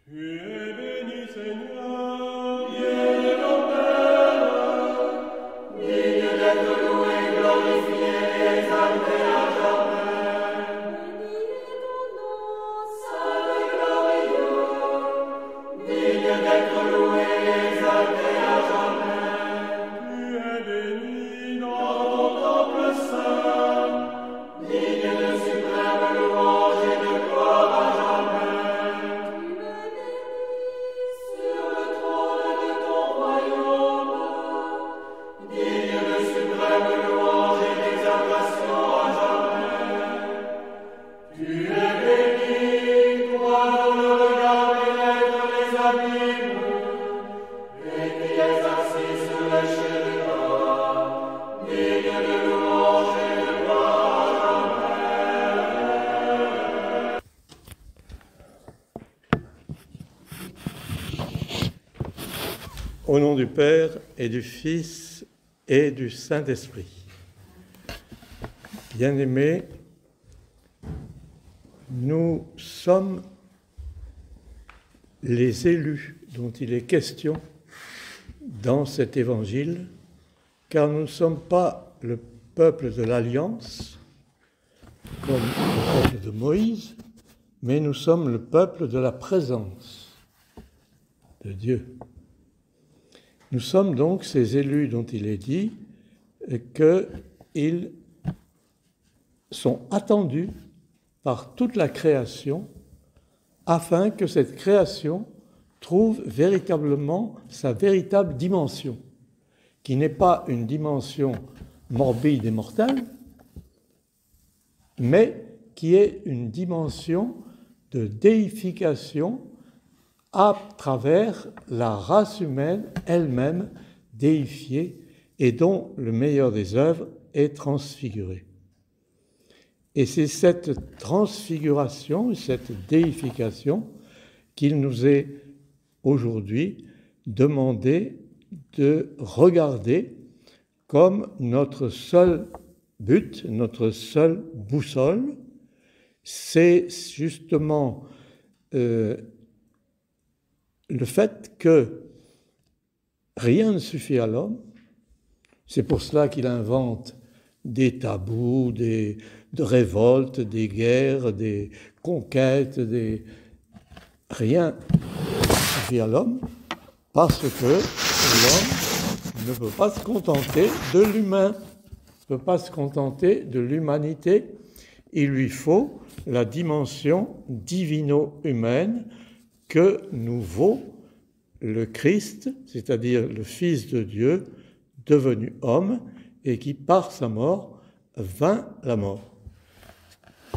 Tu es béni, Seigneur, Dieu de nos pères, digne d'être loué, glorifié et exalté à jamais. Béni est ton nom, saint et glorieux, digne d'être loué et exalté à jamais. tu es béni Dans dans ton temple saint, digne de suprême louange et de gloire à jamais. Tu es béni sur le trône de ton royaume, digne de suprême louange et d'exaltation à jamais. Tu es béni, toi dont le regard pénètre les abîmes, et qui es assis sur les chérubins, digne de louange et de gloire à jamais. Au nom du Père et du Fils et du Saint-Esprit. Bien-aimés, nous sommes les élus dont il est question dans cet évangile, car nous ne sommes pas le peuple de l'Alliance, comme le peuple de Moïse, mais nous sommes le peuple de la présence de Dieu. Nous sommes donc ces élus dont il est dit qu'ils sont attendus par toute la création afin que cette création trouve véritablement sa véritable dimension, qui n'est pas une dimension morbide et mortelle, mais qui est une dimension de déification à travers la race humaine elle-même déifiée et dont le meilleur des œuvres est transfiguré. Et c'est cette transfiguration, cette déification qu'il nous est aujourd'hui demandé de regarder comme notre seul but, notre seule boussole. C'est justement le fait que rien ne suffit à l'homme. C'est pour cela qu'il invente des tabous, de révoltes, des guerres, des conquêtes, rien ne suffit à l'homme, parce que l'homme ne peut pas se contenter de l'humain, ne peut pas se contenter de l'humanité. Il lui faut la dimension divino-humaine que nous vaut le Christ, c'est-à-dire le Fils de Dieu, devenu homme, et qui, par sa mort, vainc la mort.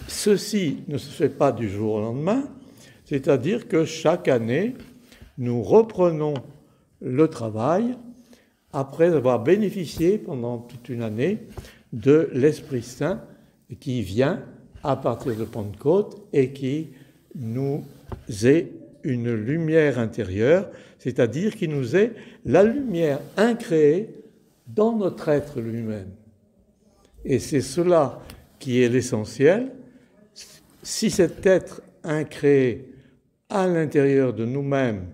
Ceci ne se fait pas du jour au lendemain, c'est-à-dire que chaque année, nous reprenons le travail après avoir bénéficié pendant toute une année de l'Esprit Saint qui vient à partir de Pentecôte et qui nous est une lumière intérieure, c'est-à-dire qui nous est la lumière incréée dans notre être lui-même. Et c'est cela qui est l'essentiel. Si cet être incréé à l'intérieur de nous-mêmes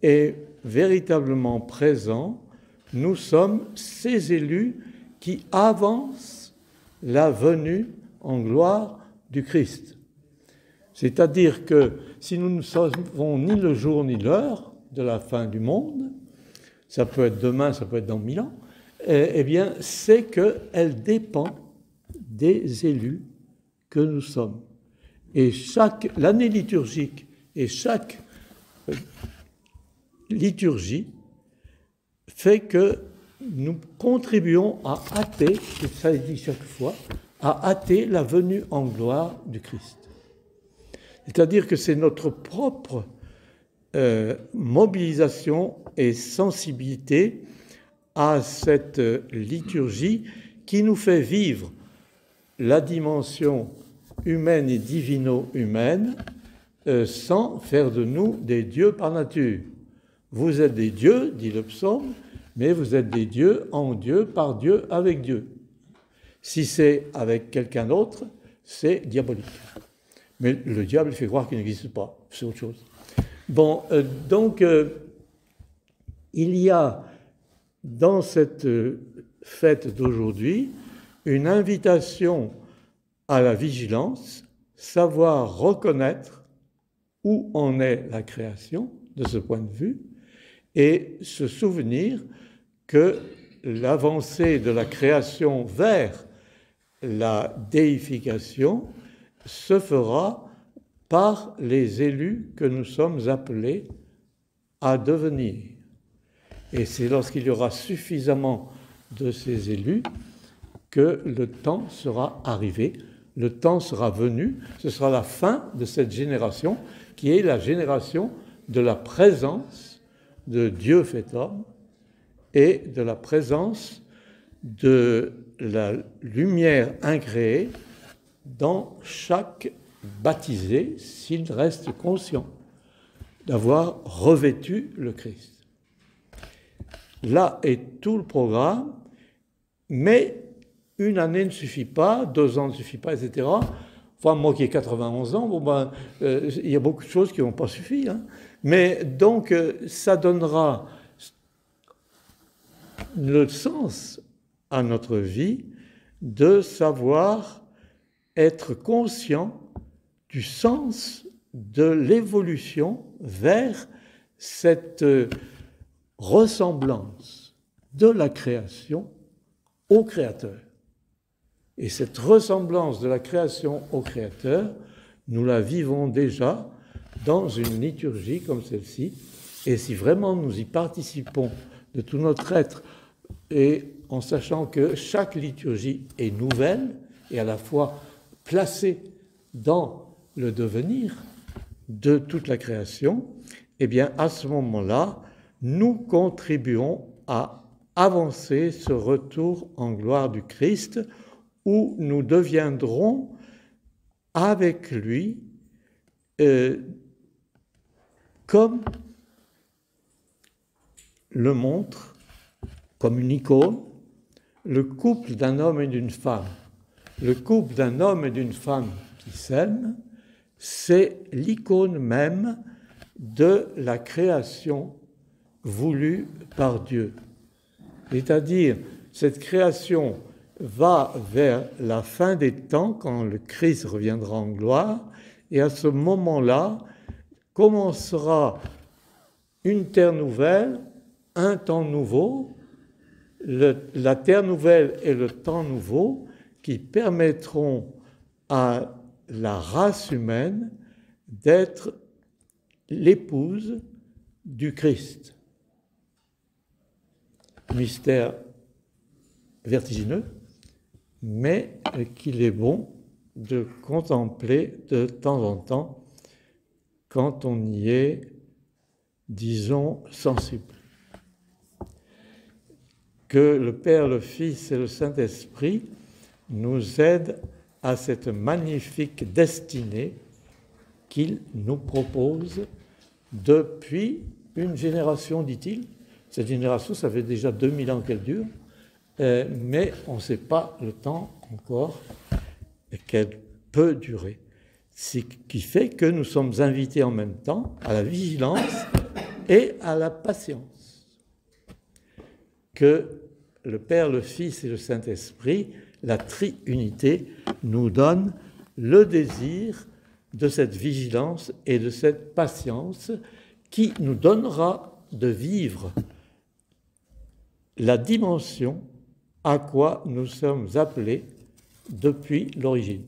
est véritablement présent, nous sommes ces élus qui avancent la venue en gloire du Christ. C'est-à-dire que si nous ne savons ni le jour ni l'heure de la fin du monde, ça peut être demain, ça peut être dans 1000 ans, eh bien, c'est qu'elle dépend des élus que nous sommes. Et l'année liturgique et chaque liturgie fait que nous contribuons à hâter, et ça est dit chaque fois, à hâter la venue en gloire du Christ. C'est-à-dire que c'est notre propre mobilisation et sensibilité à cette liturgie qui nous fait vivre la dimension humaine et divino-humaine sans faire de nous des dieux par nature. Vous êtes des dieux, dit le psaume, mais vous êtes des dieux en Dieu, par Dieu, avec Dieu. Si c'est avec quelqu'un d'autre, c'est diabolique. Mais le diable fait croire qu'il n'existe pas, c'est autre chose. Bon, il y a dans cette fête d'aujourd'hui une invitation à la vigilance, savoir reconnaître où en est la création de ce point de vue et se souvenir que l'avancée de la création vers la déification se fera par les élus que nous sommes appelés à devenir. Et c'est lorsqu'il y aura suffisamment de ces élus que le temps sera arrivé, le temps sera venu, ce sera la fin de cette génération qui est la génération de la présence de Dieu fait homme et de la présence de la lumière incréée dans chaque baptisé s'il reste conscient d'avoir revêtu le Christ. Là est tout le programme, mais une année ne suffit pas, 2 ans ne suffit pas, etc. Enfin, moi qui ai 91 ans, il y a beaucoup de choses qui n'ont pas suffi. Hein. Mais donc, ça donnera le sens à notre vie de savoir être conscient du sens de l'évolution vers cette ressemblance de la création au Créateur. Et cette ressemblance de la création au Créateur, nous la vivons déjà dans une liturgie comme celle-ci. Et si vraiment nous y participons de tout notre être, et en sachant que chaque liturgie est nouvelle et à la fois placée dans le devenir de toute la création, eh bien à ce moment-là, nous contribuons à avancer ce retour en gloire du Christ où nous deviendrons avec lui comme le montre, comme une icône, le couple d'un homme et d'une femme. Le couple d'un homme et d'une femme qui s'aiment, c'est l'icône même de la création voulue par Dieu. C'est-à-dire, cette création va vers la fin des temps, quand le Christ reviendra en gloire, et à ce moment-là, commencera une terre nouvelle, un temps nouveau, la terre nouvelle et le temps nouveau, qui permettront à la race humaine d'être l'épouse du Christ. Mystère vertigineux, mais qu'il est bon de contempler de temps en temps quand on y est, disons, sensible. Que le Père, le Fils et le Saint-Esprit nous aident à cette magnifique destinée qu'il nous propose depuis une génération, dit-il. Cette génération, ça fait déjà 2000 ans qu'elle dure, mais on ne sait pas le temps encore qu'elle peut durer. Ce qui fait que nous sommes invités en même temps à la vigilance et à la patience. Que le Père, le Fils et le Saint-Esprit, la triunité, nous donne le désir de cette vigilance et de cette patience qui nous donnera de vivre la dimension à quoi nous sommes appelés depuis l'origine.